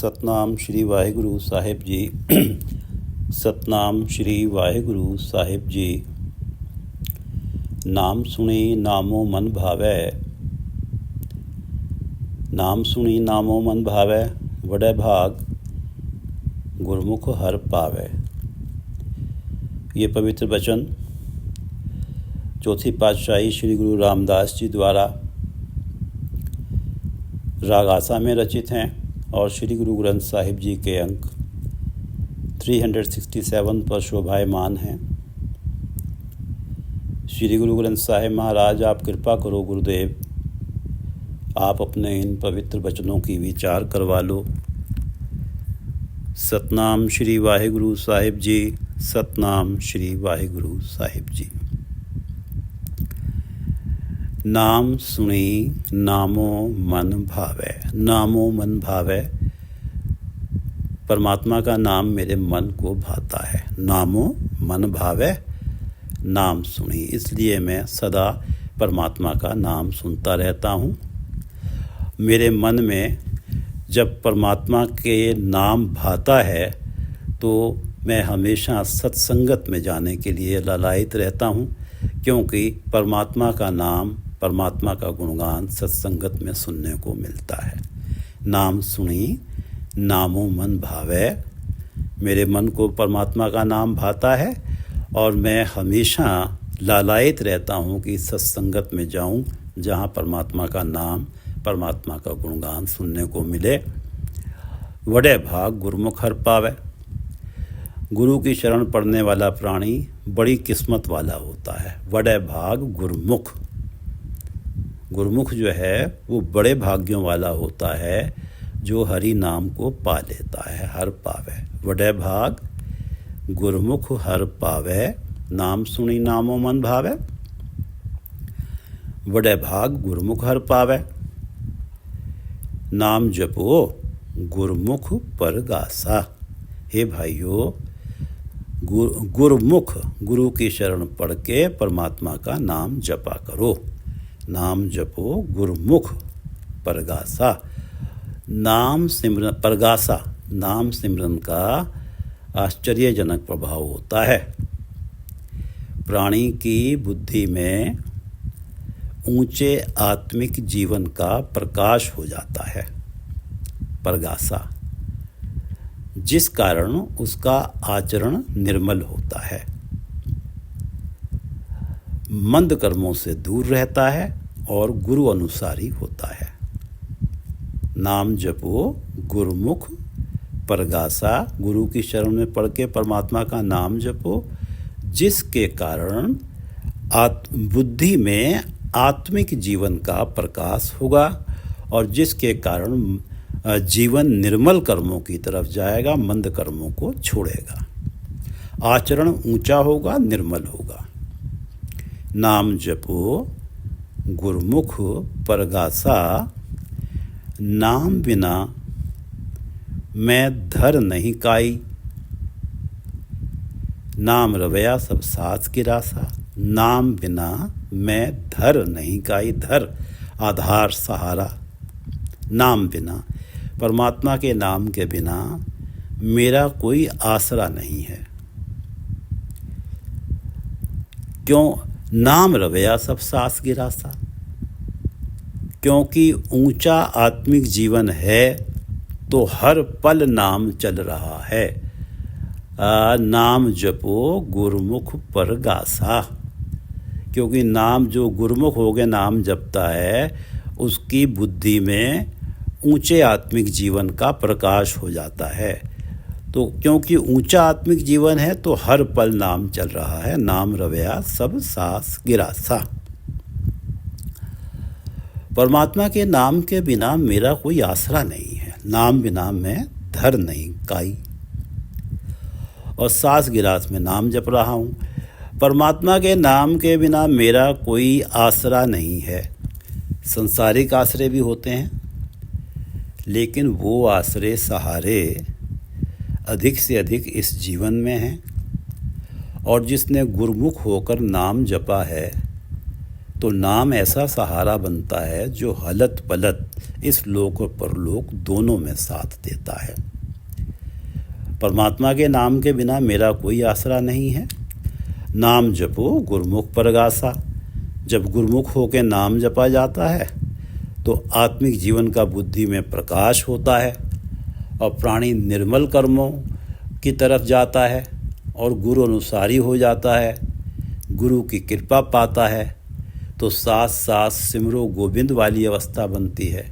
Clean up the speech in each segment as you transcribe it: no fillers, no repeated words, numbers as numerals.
ਸਤਨਾਮ ਸ਼੍ਰੀ ਵਾਹਿਗੁਰੂ ਸਾਹਿਬ ਜੀ। ਸਤਨਾਮ ਸ਼੍ਰੀ ਵਾਹਿਗੁਰੂ ਸਾਹਿਬ ਜੀ। ਨਾਮ ਸੁਣੀ ਨਾਮੋ ਮਨ ਭਾਵੈ, नाम सुनी नामो मन भावै, वडै भाग गुरमुख हर पावै। ये पवित्र वचन चौथी पातशाही श्री गुरु रामदास जी द्वारा राग आसा में रचित हैं और श्री गुरु ग्रंथ साहिब जी के अंक 367 पर शोभायमान हैं। श्री गुरु ग्रंथ साहिब महाराज, आप कृपा करो गुरुदेव, आप अपने इन पवित्र वचनों की विचार करवा लो। सतनाम श्री वाहिगुरु साहिब जी। सतनाम श्री वाहिगुरु साहिब जी। नाम सुनी नामो मन भावै। नामो मन भावै, परमात्मा का नाम मेरे मन को भाता है। नामो मन भावै, नाम सुनी, इसलिए मैं सदा परमात्मा का नाम सुनता रहता हूँ। मेरे मन में जब परमात्मा के नाम भाता है तो मैं हमेशा सत्संगत में जाने के लिए लालायित रहता हूँ, क्योंकि परमात्मा का नाम, परमात्मा का गुणगान सत्संगत में सुनने को मिलता है। नाम सुनी नामो मन भावै, मेरे मन को परमात्मा का नाम भाता है और मैं हमेशा लालायित रहता हूँ कि सत्संगत में जाऊँ जहाँ परमात्मा का नाम, परमात्मा का गुणगान सुनने को मिले। वडे भाग गुरमुख हर पावै। गुरु की शरण पड़ने वाला प्राणी बड़ी किस्मत वाला होता है। वडे भाग गुरमुख, गुरमुख जो है वो बड़े भाग्यों वाला होता है, जो हरि नाम को पा लेता है। हर पावै, वडे भाग गुरमुख हर पावै, नाम सुनी नामो मन भावै। वडे भाग गुरमुख हर पावै, नाम जपो गुरमुख परगासा। हे भाइयों, गुरमुख, गुरु की शरण पढ़ के परमात्मा का नाम जपा करो। नाम जपो गुरमुख परगासा। नाम सिमरन, परगासा नाम सिमरन का आश्चर्यजनक प्रभाव होता है। प्राणी की बुद्धि में ऊंचे आत्मिक जीवन का प्रकाश हो जाता है, परगासा, जिस कारण उसका आचरण निर्मल होता है, मंद कर्मों से दूर रहता है और गुरु अनुसारी होता है। नाम जपो गुरमुख परगासा, गुरु की शरण में पढ़ के परमात्मा का नाम जपो, जिसके कारण बुद्धि में आत्मिक जीवन का प्रकाश होगा और जिसके कारण जीवन निर्मल कर्मों की तरफ जाएगा, मंद कर्मों को छोड़ेगा, आचरण ऊंचा होगा, निर्मल होगा। नाम जपो गुरमुख परगासा, नाम बिना मैं धर नहीं काई, नाम रवैया सब साथ की रासा। नाम बिना मैं धर नहीं काई, धर आधार सहारा। नाम बिना, परमात्मा के नाम के बिना मेरा कोई आसरा नहीं है। क्यों? नाम रवैया सब सास गिरासा, क्योंकि ऊंचा आत्मिक जीवन है तो हर पल नाम चल रहा है। नाम जपो गुरमुख परगासा, क्योंकि नाम जो गुरमुख हो गया नाम जपता है, उसकी बुद्धि में ऊंचे आत्मिक जीवन का प्रकाश हो जाता है। तो क्योंकि ऊंचा आत्मिक जीवन है तो हर पल नाम चल रहा है। नाम रवैया सब सास गिरासा। परमात्मा के नाम के बिना मेरा कोई आसरा नहीं है। नाम बिना मैं धर नहीं काई, और सास गिरास में नाम जप रहा हूँ। परमात्मा के नाम के बिना मेरा कोई आसरा नहीं है। संसारिक आसरे भी होते हैं, लेकिन वो आसरे सहारे अधिक से अधिक इस जीवन में हैं। और जिसने गुरमुख होकर नाम जपा है तो नाम ऐसा सहारा बनता है जो हलत पलत इस लोक और परलोक दोनों में साथ देता है। परमात्मा के नाम के बिना मेरा कोई आसरा नहीं है। नाम जपो गुरमुख परगासा। जब गुरमुख होकर नाम जपा जाता है तो आत्मिक जीवन का बुद्धि में प्रकाश होता है और प्राणी निर्मल कर्मों की तरफ जाता है और गुरु अनुसारी हो जाता है, गुरु की कृपा पाता है तो साथ साथ सिमरो गोविंद वाली अवस्था बनती है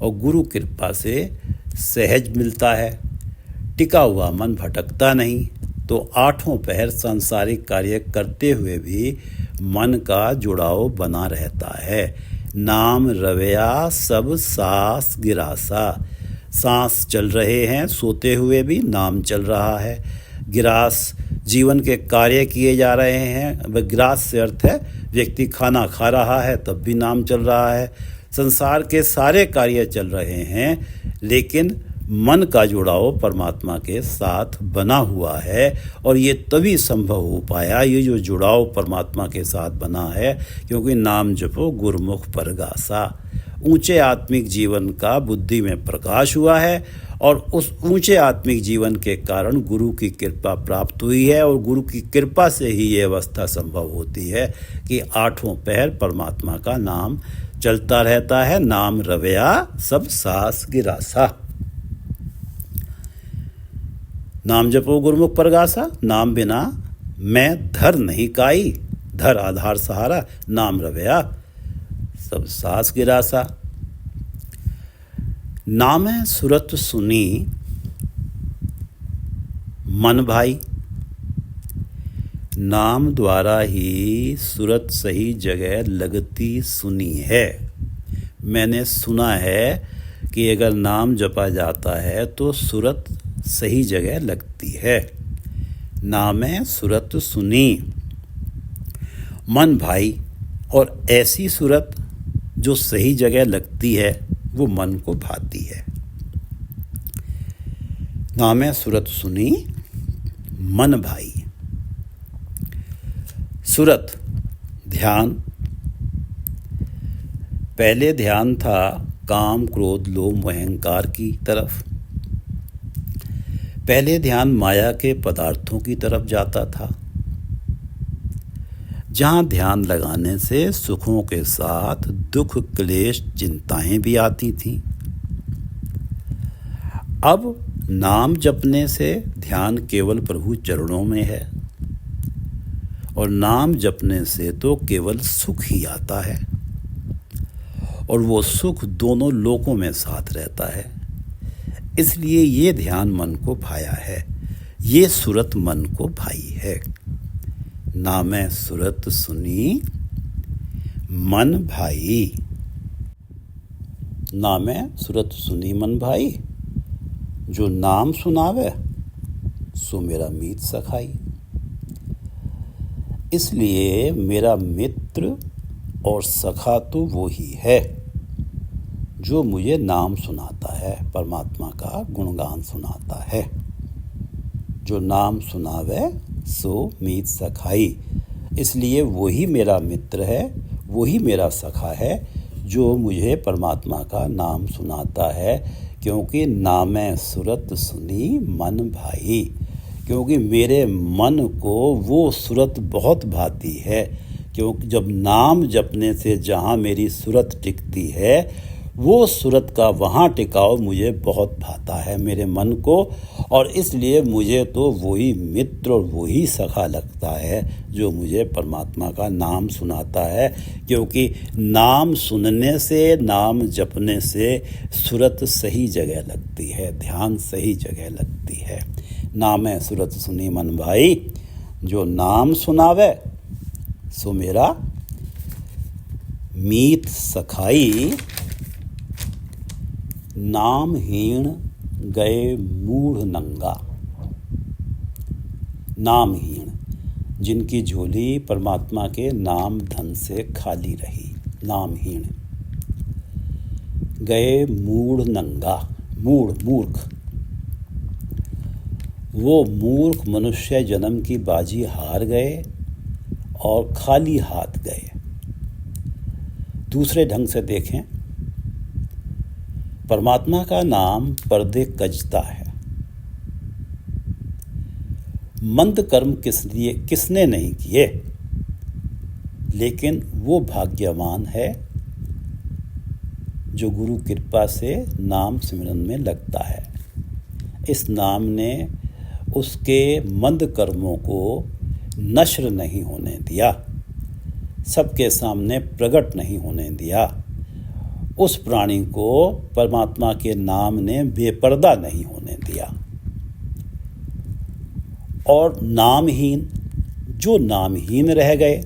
और गुरु कृपा से सहज मिलता है। टिका हुआ मन भटकता नहीं तो आठों पहर सांसारिक कार्य करते हुए भी मन का जुड़ाव बना रहता है। नाम रवैया सब सांस गिरासा। सांस चल रहे हैं, सोते हुए भी नाम चल रहा है। गिरास जीवन के कार्य किए जा रहे हैं। गिरास से अर्थ है व्यक्ति खाना खा रहा है तब भी नाम चल रहा है। संसार के सारे कार्य चल रहे हैं लेकिन मन का जुड़ाव परमात्मा के साथ बना हुआ है और ये तभी संभव हो पाया, ये जो जुड़ाव परमात्मा के साथ बना है, क्योंकि नाम जपो गुरमुख परगासा। ऊंचे आत्मिक जीवन का बुद्धि में प्रकाश हुआ है और उस ऊंचे आत्मिक जीवन के कारण गुरु की कृपा प्राप्त हुई है और गुरु की कृपा से ही ये अवस्था संभव होती है कि आठों पहर परमात्मा का नाम चलता रहता है। नाम रवैया सब सांस गिरासा। नाम जपो गुरमुख परगासा। नाम बिना मैं धर नहीं काई। धर आधार सहारा, नाम रवैया सब सांस गिरासा। नामै सुरत सुनी मन भाई। नाम द्वारा ही सुरत सही जगह लगती सुनी है। मैंने सुना है कि अगर नाम जपा जाता है तो सुरत सही जगह लगती है। नामै सुरत सुनी मन भाई। और ऐसी सुरत जो सही जगह लगती है वो मन को भाती है। नामै सुरत सुनी मन भाई। सुरत ध्यान। पहले ध्यान था काम क्रोध लोभ अहंकार की तरफ। पहले ध्यान माया के पदार्थों की तरफ जाता था, जहाँ ध्यान लगाने से सुखों के साथ दुख क्लेश चिंताएं भी आती थीं। अब नाम जपने से ध्यान केवल प्रभु चरणों में है और नाम जपने से तो केवल सुख ही आता है और वो सुख दोनों लोकों में साथ रहता है। इसलिए ये ध्यान मन को भाया है, ये सुरत मन को भाई है। नामै सुरत सुनी मन भाई। नामै सुरत सुनी मन भाई। जो नाम सुनावे सो मेरा मीत सखाई। इसलिए मेरा मित्र और सखा तो वो ही है जो मुझे नाम सुनाता है, परमात्मा का गुणगान सुनाता है। जो नाम सुनावे सो मीत सखाई। इसलिए वही मेरा मित्र है, वही मेरा सखा है जो मुझे परमात्मा का नाम सुनाता है। क्योंकि नामै सुरत सुनी मन भाई। क्योंकि मेरे मन को वो सुरत बहुत भाती है। क्योंकि जब नाम जपने से जहाँ मेरी सुरत टिकती है वो सुरत का वहाँ टिकाव मुझे बहुत भाता है मेरे मन को, और इसलिए मुझे तो वही मित्र और वही सखा लगता है जो मुझे परमात्मा का नाम सुनाता है। क्योंकि नाम सुनने से, नाम जपने से सुरत सही जगह लगती है, ध्यान सही जगह लगती है। नामै सुरत सुनी मन भाई। जो नाम सुनावे सो मेरा मीत सखाई। नामहीन गए मूढ़ नंगा। नामहीन जिनकी झोली परमात्मा के नाम धन से खाली रही, नामहीन गए मूढ़ नंगा। मूढ़ मूर्ख, वो मूर्ख मनुष्य जन्म की बाजी हार गए और खाली हाथ गए। दूसरे ढंग से देखें परमात्मा का नाम पर्दे कजता है। मंद कर्म किसने नहीं किए, लेकिन वो भाग्यवान है जो गुरु कृपा से नाम सिमरन में लगता है। इस नाम ने उसके मंद कर्मों को नश्र नहीं होने दिया, सबके सामने प्रकट नहीं होने दिया। उस प्राणी को परमात्मा के नाम ने बेपर्दा नहीं होने दिया। और नामहीन, जो नामहीन रह गए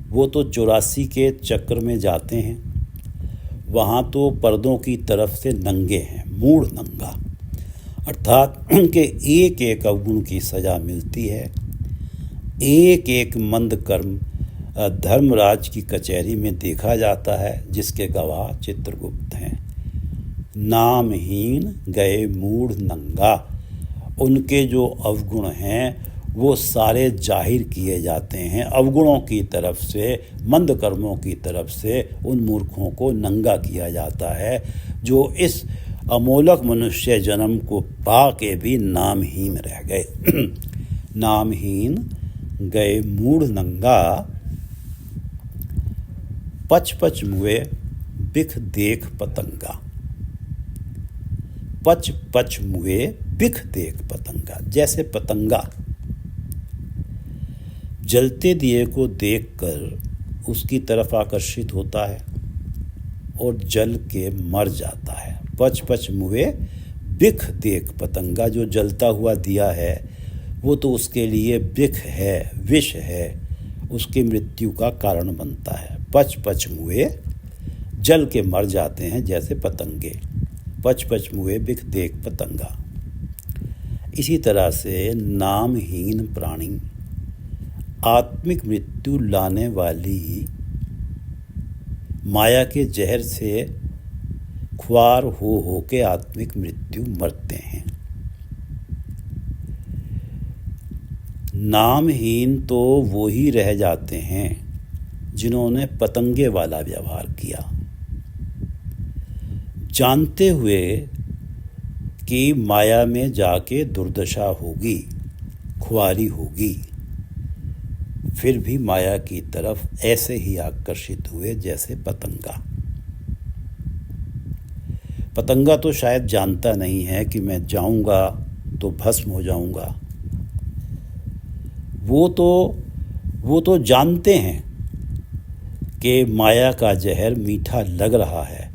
वो तो 84 के चक्र में जाते हैं। वहाँ तो पर्दों की तरफ से नंगे हैं, मूढ़ नंगा, अर्थात उनके एक एक अवगुण की सज़ा मिलती है। एक एक मंद कर्म धर्मराज की कचहरी में देखा जाता है, जिसके गवाह चित्रगुप्त हैं। नामहीन गए मूढ़ नंगा, उनके जो अवगुण हैं वो सारे जाहिर किए जाते हैं। अवगुणों की तरफ से, मंद कर्मों की तरफ से उन मूर्खों को नंगा किया जाता है, जो इस अमोलक मनुष्य जन्म को पा के भी नामहीन रह गए। नामहीन गए मूढ़ नंगा, पच पच मुए बिख देख पतंगा। पच पच मुए बिख देख पतंगा, जैसे पतंगा जलते दिए को देखकर उसकी तरफ आकर्षित होता है और जल के मर जाता है। पच पच मुए बिख देख पतंगा, जो जलता हुआ दिया है वो तो उसके लिए बिख है, विष है, उसकी मृत्यु का कारण बनता है। पच पच मुए, जल के मर जाते हैं जैसे पतंगे। पच पच मुए बिख देख पतंगा। इसी तरह से नामहीन प्राणी आत्मिक मृत्यु लाने वाली माया के जहर से ख्वार हो के आत्मिक मृत्यु मरते हैं। नामहीन तो वो ही रह जाते हैं जिन्होंने पतंगे वाला व्यवहार किया, जानते हुए कि माया में जाके दुर्दशा होगी, खुआरी होगी, फिर भी माया की तरफ ऐसे ही आकर्षित हुए जैसे पतंगा। पतंगा तो शायद जानता नहीं है कि मैं जाऊंगा तो भस्म हो जाऊंगा। वो तो जानते हैं कि माया का जहर मीठा लग रहा है,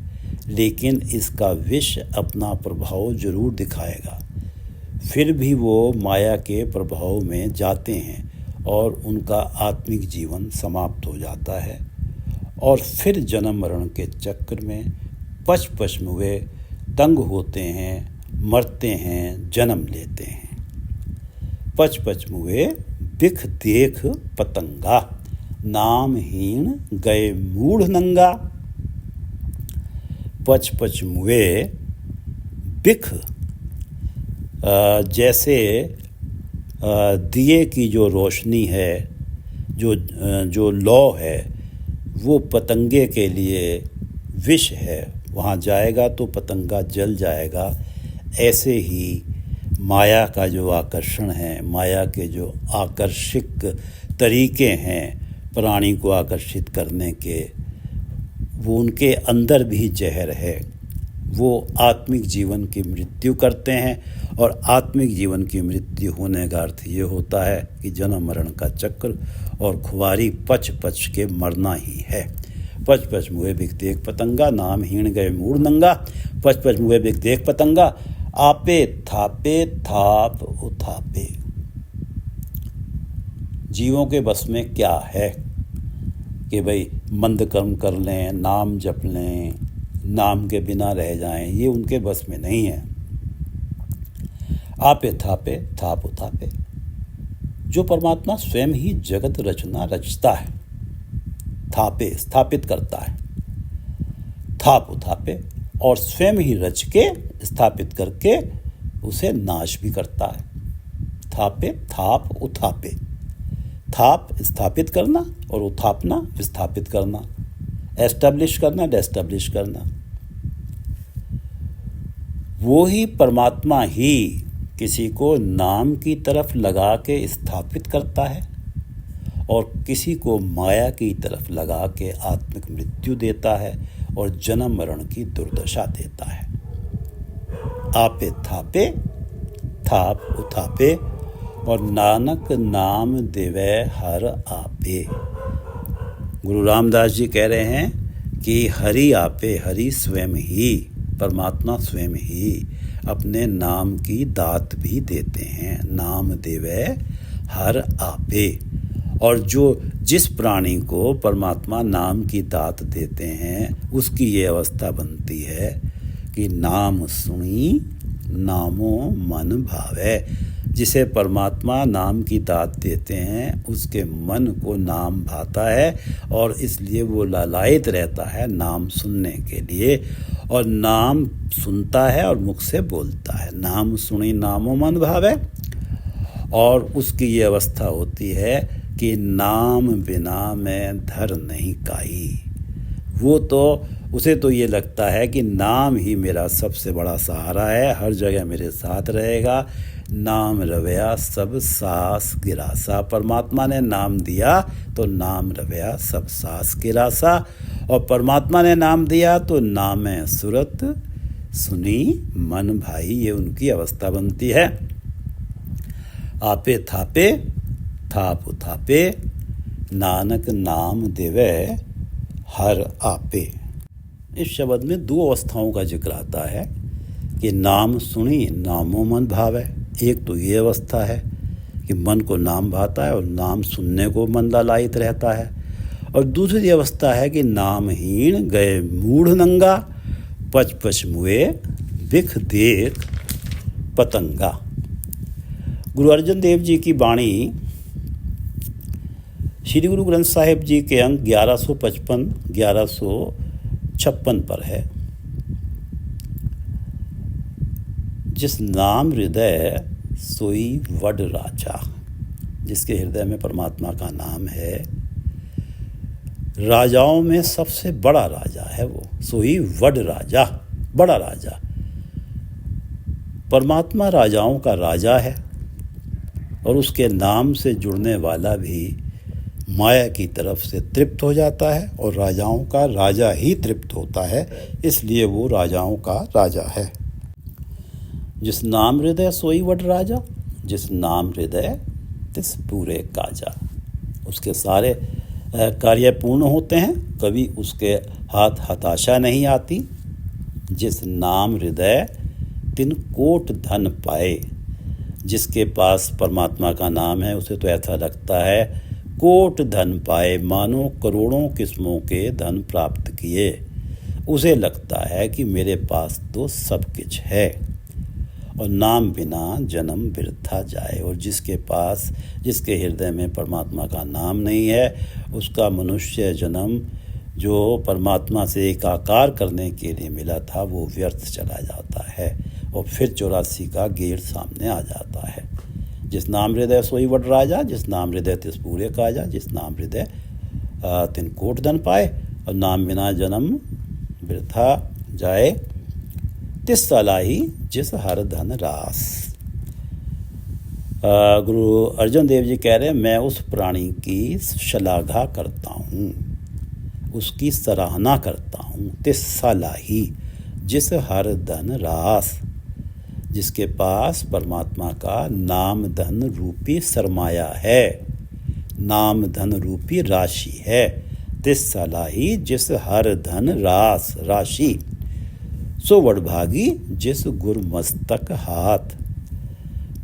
लेकिन इसका विष अपना प्रभाव जरूर दिखाएगा। फिर भी वो माया के प्रभाव में जाते हैं और उनका आत्मिक जीवन समाप्त हो जाता है और फिर जन्म मरण के चक्र में पच पच हुए तंग होते हैं, मरते हैं, जन्म लेते हैं। पच पच मुए बिख देख पतंगा, नामहीन गए मूढ़ नंगा। पच पच मुए बिख, जैसे दिए की जो रोशनी है, जो लौ है, वो पतंगे के लिए विष है। वहाँ जाएगा तो पतंगा जल जाएगा। ऐसे ही माया का जो आकर्षण है, माया के जो आकर्षक तरीके हैं प्राणी को आकर्षित करने के, वो उनके अंदर भी जहर है। वो आत्मिक जीवन की मृत्यु करते हैं और आत्मिक जीवन की मृत्यु होने का अर्थ ये होता है कि जन्म मरण का चक्र और खुआरी पच पच के मरना ही है। पच पच मुए बिख देख पतंगा, नामहीन गए मूढ़ नंगा। पच पच मुए बिख देख पतंगा, आपे थापे थाप उथापे। जीवों के बस में क्या है कि भाई मंद कर्म कर लें, नाम जप लें, नाम के बिना रह जाएं, ये उनके बस में नहीं है। आपे थापे थाप उथापे। जो परमात्मा स्वयं ही जगत रचना रचता है, थापे स्थापित करता है, थाप उथापे, और स्वयं ही रच के स्थापित करके उसे नाश भी करता है। थापे थाप उथापे। थाप स्थापित करना और उथापना विस्थापित करना, एस्टैब्लिश करना, डेस्टैब्लिश करना। वो ही परमात्मा ही किसी को नाम की तरफ लगा के स्थापित करता है और किसी को माया की तरफ लगा के आत्मिक मृत्यु देता है और जन्म मरण की दुर्दशा देता है। आपे थापे थाप उथापे और नानक नाम देवे हर आपे। गुरु रामदास जी कह रहे हैं कि हरि आपे, हरि स्वयं ही, परमात्मा स्वयं ही अपने नाम की दात भी देते हैं। नाम देवे हर आपे। और जिस प्राणी को परमात्मा नाम की दात देते हैं उसकी ये अवस्था बनती है कि नाम सुनी नामो मन भावे। जिसे परमात्मा नाम की दात देते हैं उसके मन को नाम भाता है और इसलिए वो लालायित रहता है नाम सुनने के लिए और नाम सुनता है और मुख से बोलता है। नाम सुनी नामो मन भावे। और उसकी ये अवस्था होती है कि नाम बिना मैं धर नहीं काई। वो तो उसे तो ये लगता है कि नाम ही मेरा सबसे बड़ा सहारा है, हर जगह मेरे साथ रहेगा। नाम रवया सब सास गिरासा। परमात्मा ने नाम दिया तो नाम रवया सब सास गिरासा। और परमात्मा ने नाम दिया तो नाम सुरत सुनी मन भाई। ये उनकी अवस्था बनती है। आपे थापे थाप उथापे नानक नाम देवे हर आपे। इस शब्द में दो अवस्थाओं का जिक्र आता है कि नाम सुनी नामो मन भावे। एक तो ये अवस्था है कि मन को नाम भाता है और नाम सुनने को मन लालायित रहता है। और दूसरी अवस्था है कि नामहीन गए मूढ़ नंगा, पच पच मुए बिख देख पतंगा। गुरु अर्जन देव जी की वाणी श्री गुरु ग्रंथ साहिब जी के अंक 1155 1156 पर है। जिस नाम हृदय सोई वड राजा। जिसके हृदय में परमात्मा का नाम है, राजाओं में सबसे बड़ा राजा है वो। सोई वड राजा, बड़ा राजा। परमात्मा राजाओं का राजा है और उसके नाम से जुड़ने वाला भी माया की तरफ से तृप्त हो जाता है और राजाओं का राजा ही तृप्त होता है, इसलिए वो राजाओं का राजा है। जिस नाम हृदय सोई वड राजा, जिस नाम हृदय तिस पूरे काजा। उसके सारे कार्य पूर्ण होते हैं, कभी उसके हाथ हताशा नहीं आती। जिस नाम हृदय तिन कोट धन पाए। जिसके पास परमात्मा का नाम है उसे तो ऐसा लगता है कोट धन पाए, मानो करोड़ों किस्मों के धन प्राप्त किए। उसे लगता है कि मेरे पास तो सब कुछ है और नाम बिना जन्म व्यर्था जाए। और जिसके हृदय में परमात्मा का नाम नहीं है उसका मनुष्य जन्म जो परमात्मा से एकाकार करने के लिए मिला था वो व्यर्थ चला जाता है और फिर 84 का गेट सामने आ जाता है। जिस नाम हृदय सोई वड राजा, जिस नाम हृदय तिस पूरे काजा। जिस नाम हृदय तिन कोट धन पाए और नाम बिना जन्म वृथा जाए। तिस सलाही जिस हर धन रास। गुरु अर्जन देव जी कह रहे हैं मैं उस प्राणी की शलाघा करता हूँ, उसकी सराहना करता हूँ। तिस सलाही जिस हर धन रास। जिसके पास परमात्मा का नाम धन रूपी सरमाया है, नाम धन रूपी राशि है। तिस सलाही जिस हर धन रास राशि। सो वडभागी जिस गुरु मस्तक हाथ।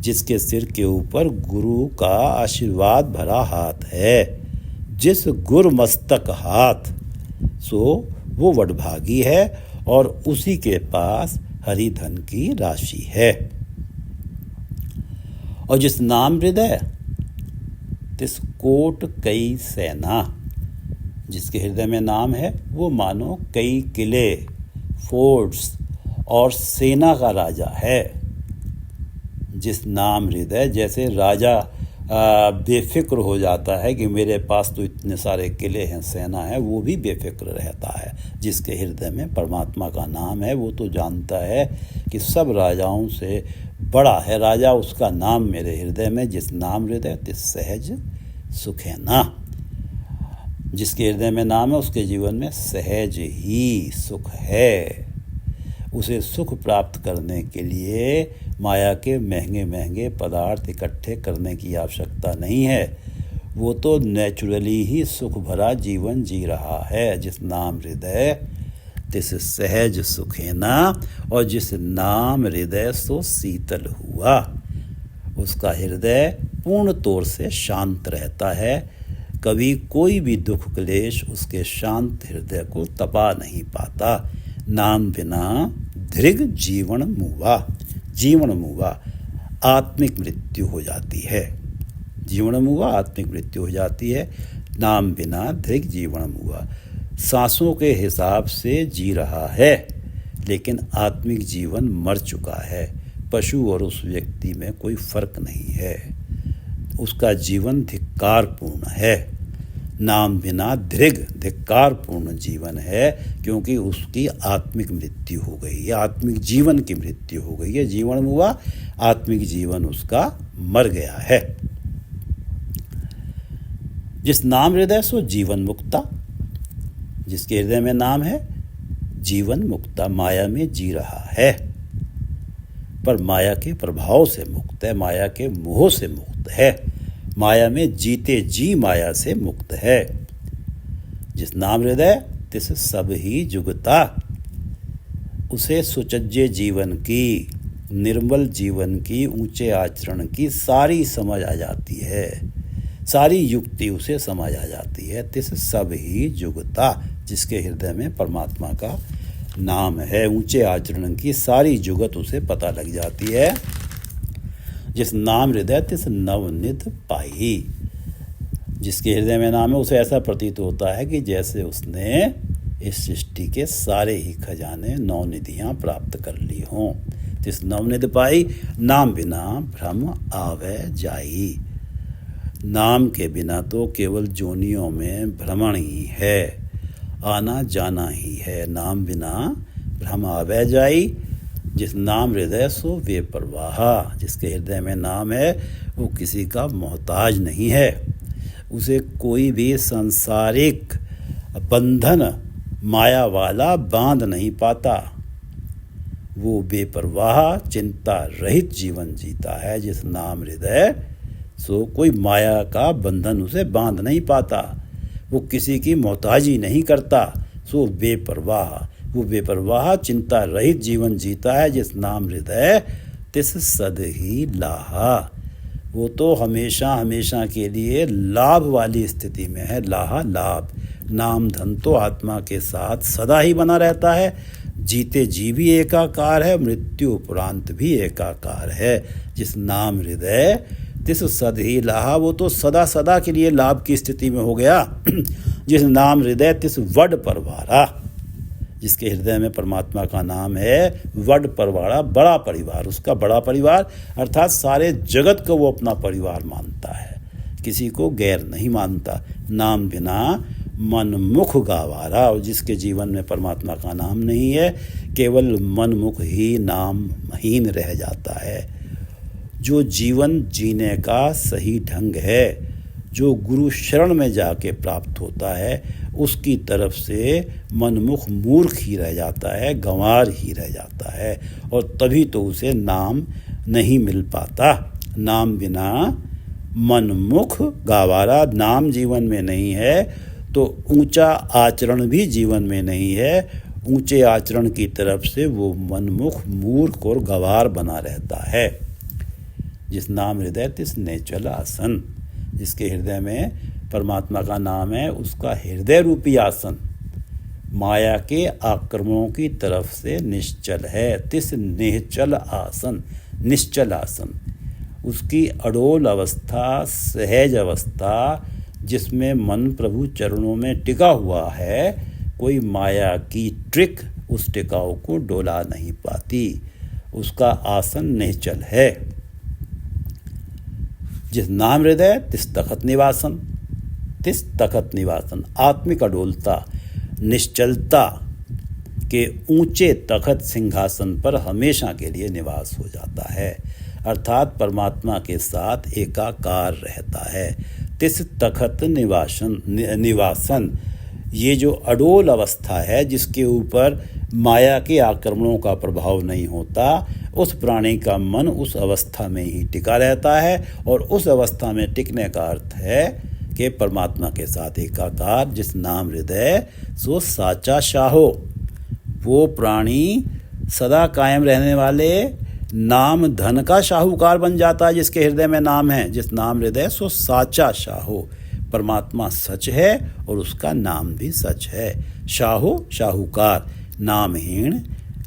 जिसके सिर के ऊपर गुरु का आशीर्वाद भरा हाथ है। जिस गुरु मस्तक हाथ, सो वो वडभागी है और उसी के पास हरि धन की राशि है। और जिस नाम हृदय तिस कोट कई सेना। जिसके हृदय में नाम है वो मानो कई किले, फोर्ट्स और सेना का राजा है। जिस नाम हृदय, जैसे राजा बेफिक्र हो जाता है कि मेरे पास तो इतने सारे किले हैं, सेना है, वो भी बेफिक्र रहता है। जिसके हृदय में परमात्मा का नाम है वो तो जानता है कि सब राजाओं से बड़ा है राजा, उसका नाम मेरे हृदय में। जिस नाम हृदय तिस सहज सुखे ना। जिसके हृदय में नाम है उसके जीवन में सहज ही सुख है। उसे सुख प्राप्त करने के लिए माया के महंगे महंगे पदार्थ इकट्ठे करने की आवश्यकता नहीं है। वो तो नेचुरली ही सुख भरा जीवन जी रहा है। जिस नाम हृदय तिस सहज सुखे ना, और जिस नाम हृदय सो शीतल हुआ, उसका हृदय पूर्ण तौर से शांत रहता है। कभी कोई भी दुख क्लेश उसके शांत हृदय को तपा नहीं पाता। नाम बिना दृग जीवन मुवा। जीवन मुवा आत्मिक मृत्यु हो जाती है। जीवन मुवा आत्मिक मृत्यु हो जाती है। नाम बिना दृग जीवन मुवा। सांसों के हिसाब से जी रहा है लेकिन आत्मिक जीवन मर चुका है। पशु और उस व्यक्ति में कोई फर्क नहीं है। उसका जीवन धिक्कारपूर्ण है। नाम बिना दृग धिक्कारपूर्ण जीवन है, क्योंकि उसकी आत्मिक मृत्यु हो गई है, आत्मिक जीवन की मृत्यु हो गई है। जीवन हुआ आत्मिक जीवन उसका मर गया है। जिस नाम हृदय सो जीवन मुक्ता। जिसके हृदय में नाम है जीवन मुक्ता, माया में जी रहा है पर माया के प्रभाव से मुक्त है, माया के मोह से मुक्त है, माया में जीते जी माया से मुक्त है। जिस नाम हृदय तिस सब ही जुगता। उसे सुचज्जे जीवन की, निर्मल जीवन की, ऊंचे आचरण की सारी समझ आ जाती है, सारी युक्ति उसे समझ आ जाती है। तिस सब ही जुगता। जिसके हृदय में परमात्मा का नाम है, ऊंचे आचरण की सारी जुगत उसे पता लग जाती है। जिस नाम हृदय तिस नवनिध पाई। जिसके हृदय में नाम है उसे ऐसा प्रतीत होता है कि जैसे उसने इस सृष्टि के सारे ही खजाने नवनिधियाँ प्राप्त कर ली हों। तिस नवनिध पाई। नाम बिना भ्रम आवे जाई। नाम के बिना तो केवल जोनियों में भ्रमण ही है, आना जाना ही है। नाम बिना भ्रम आवे जाई। जिस नाम हृदय सो वे परवाह। जिसके हृदय में नाम है वो किसी का मोहताज नहीं है। उसे कोई भी सांसारिक बंधन माया वाला बांध नहीं पाता। वो बेपरवाह चिंता रहित जीवन जीता है। जिस नाम हृदय सो कोई माया का बंधन उसे बांध नहीं पाता। वो किसी की मोहताजी नहीं करता। सो बेपरवाह, वो बेपरवाह चिंता रहित जीवन जीता है। जिस नाम हृदय तिस सद ही लाहा। वो तो हमेशा हमेशा के लिए लाभ वाली स्थिति में है। लाहा लाभ। नाम धन तो आत्मा के साथ सदा ही बना रहता है। जीते जी भी एकाकार है, मृत्यु उपरांत भी एकाकार है। जिस नाम हृदय तिस सद ही लाहा। वो तो सदा सदा के लिए लाभ की स्थिति में हो गया। जिस नाम हृदय तिस वड परवारा। जिसके हृदय में परमात्मा का नाम है वड परवारा, बड़ा परिवार, उसका बड़ा परिवार अर्थात सारे जगत को वो अपना परिवार मानता है, किसी को गैर नहीं मानता। नाम बिना मनमुख गावारा। और जिसके जीवन में परमात्मा का नाम नहीं है, केवल मनमुख ही नामहीन रह जाता है। जो जीवन जीने का सही ढंग है, जो गुरु शरण में जाके प्राप्त होता है, उसकी तरफ से मनमुख मूर्ख ही रह जाता है, गंवार ही रह जाता है। और तभी तो उसे नाम नहीं मिल पाता। नाम बिना मनमुख गावारा। नाम जीवन में नहीं है तो ऊंचा आचरण भी जीवन में नहीं है। ऊंचे आचरण की तरफ से वो मनमुख मूर्ख और गंवार बना रहता है। जिस नाम हृदय तिस नेचल आसन। जिसके हृदय में परमात्मा का नाम है, उसका हृदय रूपी आसन माया के आक्रमणों की तरफ से निश्चल है। तिस निश्चल आसन, निश्चल आसन। उसकी अडोल अवस्था, सहज अवस्था, जिसमें मन प्रभु चरणों में टिका हुआ है, कोई माया की ट्रिक उस टिकाव को डोला नहीं पाती। उसका आसन निश्चल है। जिस नाम हृदय तिस तखत निवासन। तिस तखत निवासन, आत्मिक अडोलता, निश्चलता के ऊंचे तखत सिंहासन पर हमेशा के लिए निवास हो जाता है, अर्थात परमात्मा के साथ एकाकार रहता है। तिस तखत निवासन, ये जो अडोल अवस्था है जिसके ऊपर माया के आक्रमणों का प्रभाव नहीं होता, उस प्राणी का मन उस अवस्था में ही टिका रहता है। और उस अवस्था में टिकने का अर्थ है कि परमात्मा के साथ एकाकार, जिस नाम हृदय सो साचा शाहो। वो प्राणी सदा कायम रहने वाले नाम धन का शाहूकार बन जाता है जिसके हृदय में नाम है। जिस नाम हृदय सो साचा शाहो, परमात्मा सच है और उसका नाम भी सच है। शाहो शाहूकार, नामहीन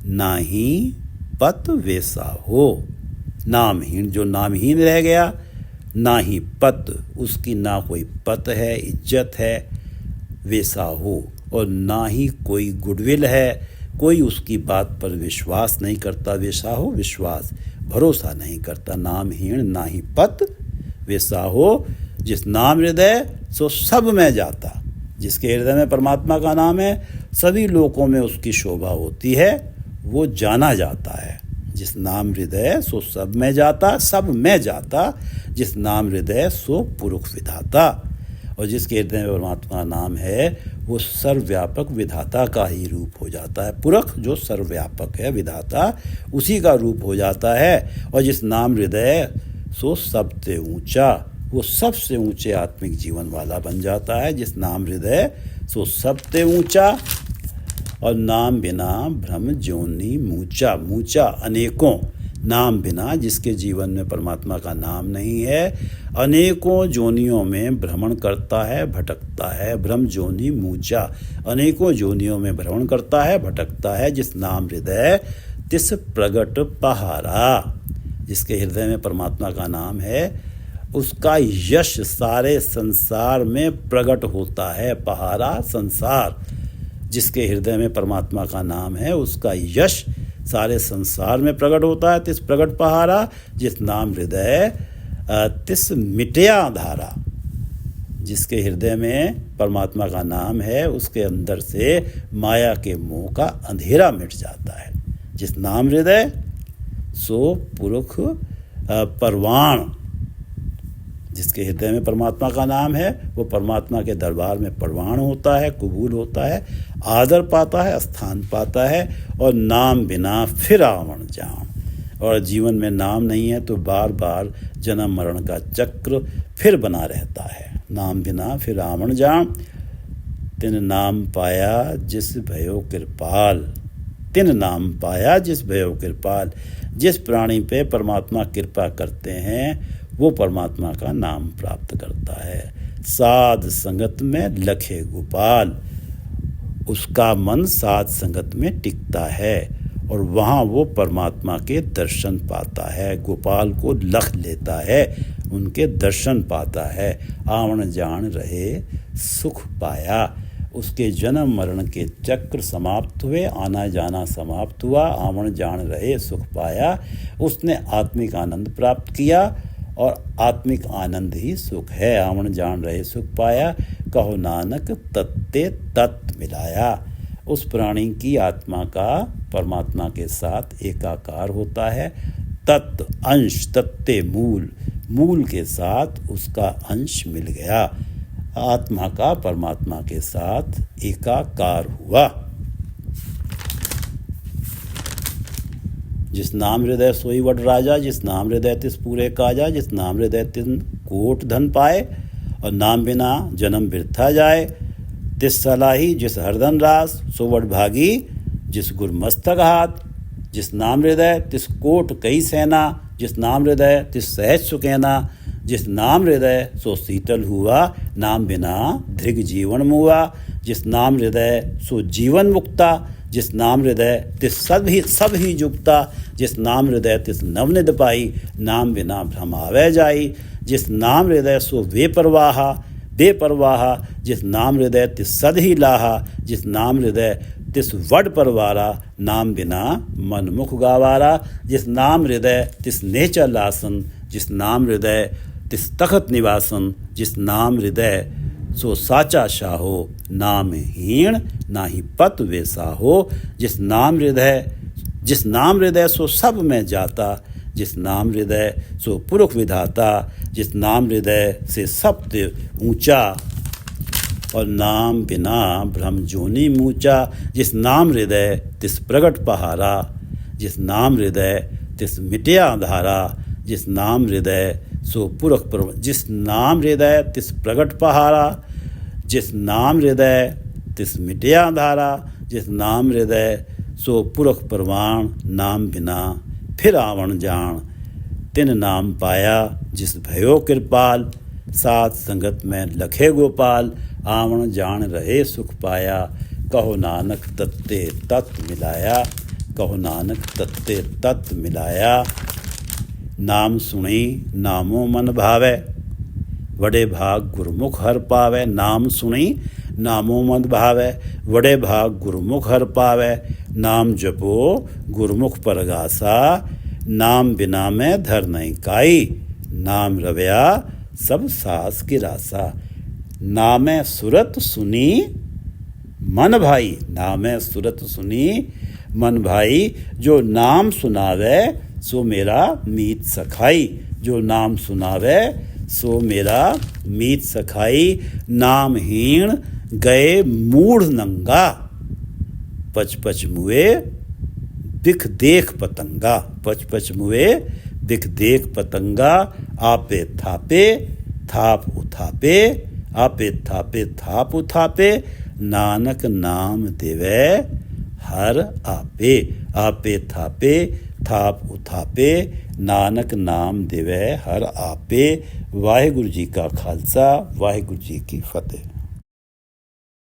नाही पत वैसा हो। नामहीन, जो नामहीन रह गया, ना ही पत, उसकी ना कोई पत है, इज्जत है, वैसा हो। और ना ही कोई गुडविल है, कोई उसकी बात पर विश्वास नहीं करता। वैसा हो, विश्वास, भरोसा नहीं करता। नामहीन ना ही पत वैसा हो, जिस नाम हृदय सो सब में जाता। जिसके हृदय में परमात्मा का नाम है, सभी लोकों में उसकी शोभा होती है, वो जाना जाता है। जिस नाम हृदय सो सब में जाता, सब में जाता। जिस नाम हृदय सो पुरुष विधाता। और जिसके हृदय में परमात्मा का नाम है, वो सर्वव्यापक विधाता का ही रूप हो जाता है। पुरख जो सर्वव्यापक है, विधाता, उसी का रूप हो जाता है। और जिस नाम हृदय सो सबसे ऊंचा, वो सबसे ऊंचे आत्मिक जीवन वाला बन जाता है। जिस नाम हृदय सो सबसे ऊंचा, और नाम बिना भ्रम ज्योनि मूचा। मूचा अनेकों, नाम बिना जिसके जीवन में परमात्मा का नाम नहीं है, अनेकों जोनियों में भ्रमण करता है, भटकता है। भ्रम ज्योनि मूचा, अनेकों जोनियों में भ्रमण करता है, भटकता है। जिस नाम हृदय तिस प्रगट पहारा। जिसके हृदय में परमात्मा का नाम है, उसका यश सारे संसार में प्रकट होता है। पहारा संसार, जिसके हृदय में परमात्मा का नाम है, उसका यश सारे संसार में प्रकट होता है। तिस प्रकट पहारा, जिस नाम हृदय तिस मिटया धारा। जिसके हृदय में परमात्मा का नाम है, उसके अंदर से माया के मोह का अंधेरा मिट जाता है। जिस नाम हृदय सो पुरुष परवाण। जिसके हृदय में परमात्मा का नाम है, वो परमात्मा के दरबार में परवान होता है, कबूल होता है, आदर पाता है, स्थान पाता है। और नाम बिना फिर आवण जान। और जीवन में नाम नहीं है तो बार बार जन्म मरण का चक्र फिर बना रहता है। नाम बिना फिर आवण जान, तिन नाम पाया जिस भयो कृपाल। तिन नाम पाया जिस भयो कृपाल। जिस प्राणी पे परमात्मा कृपा करते हैं, वो परमात्मा का नाम प्राप्त करता है। साध संगत में लखे गोपाल, उसका मन साध संगत में टिकता है और वहाँ वो परमात्मा के दर्शन पाता है। गोपाल को लख लेता है, उनके दर्शन पाता है। आवण जान रहे सुख पाया, उसके जन्म मरण के चक्र समाप्त हुए, आना जाना समाप्त हुआ। आवण जान रहे सुख पाया, उसने आत्मिक आनंद प्राप्त किया और आत्मिक आनंद ही सुख है। आवण जान रहे सुख पाया, कहो नानक तत्ते तत् मिलाया। उस प्राणी की आत्मा का परमात्मा के साथ एकाकार होता है। तत्त अंश, तत्ते मूल, मूल के साथ उसका अंश मिल गया। आत्मा का परमात्मा के साथ एकाकार हुआ। जिस नाम हृदय सोई वड राजा, जिस नाम हृदय तिस पूरे काजा। जिस नाम हृदय तिन कोट धन पाए, और नाम बिना जन्म बिरथा जाए। तिस सलाही जिस हरदन रास, सो वड भागी जिस गुरमस्तक हाथ। जिस नाम हृदय तिस कोट कई सेना, जिस नाम हृदय तिस सहज सुकैना। जिस नाम हृदय सो शीतल हुआ, नाम बिना धृग जीवन मुआ। जिस नाम हृदय सो जीवन मुक्ता, जिस नाम हृदय तिस सब ही जुगता। जिस नाम हृदय तिस नवनिध पाई, नाम बिना भ्रम आवे जाई। जिस नाम हृदय सो बेपरवाहा, बेपरवाहा। जिस नाम हृदय तिस सद ही लाहा। जिस नाम हृदय तिस वड परवारा, नाम बिना मन मुख गावारा। जिस नाम हृदय तिस नेचर लासन। जिस नाम हृदय तिस तखत निवासन जिस नाम हृदय सो साचा शाहो नाम हीण नाही पत वे साहो जिस नाम हृदय सो सब में जाता जिस नाम हृदय सो पुरुष विधाता जिस नाम हृदय से सप्त ऊंचा और नाम बिना ब्रह्म जोनी मूचा जिस नाम हृदय तिस प्रगट पहारा जिस नाम हृदय तिस मिटया अंधारा जिस नाम हृदय सो पुरख जिस नाम हृदय तिस प्रगट पहारा जिस नाम हृदय तिस मिटया अंधारा जिस नाम हृदय सो पुरख परवान नाम बिना फिर आवण जान तिन नाम पाया जिस भयो कृपाल सात संगत में लखे गोपाल आवण जान रहे सुख पाया कहो नानक तत्ते तत् मिलाया कहो नानक तत्ते तत् मिलाया नाम सुनी नामो मन भावै वडे भाग गुरमुख हर पावै नाम सुनी नामो मन भावै वडे भाग गुरमुख हर पावै नाम जपो गुरमुख परगासा नाम बिना में धर नहीं काई नाम रवया सब सास की रासा नामे सुरत सुनी मन भाई नामे सुरत सुनी मन भाई जो नाम सुनावे सो मेरा मीत सखाई जो नाम सुनावे सो मेरा मीत सखाई नाम हीण गए मूढ़ नंगा पच पच मुए बिख देख पतंगा पच पच मुए बिख देख पतंगा आपे थापे थाप उथापे आपे थापे थाप उथापे नानक नाम देवै हर आपे आपे थापे थाप उथापे नानक नाम देवै हर आपे वाहिगुरु जी का खालसा वाहिगुरु जी की फतेह।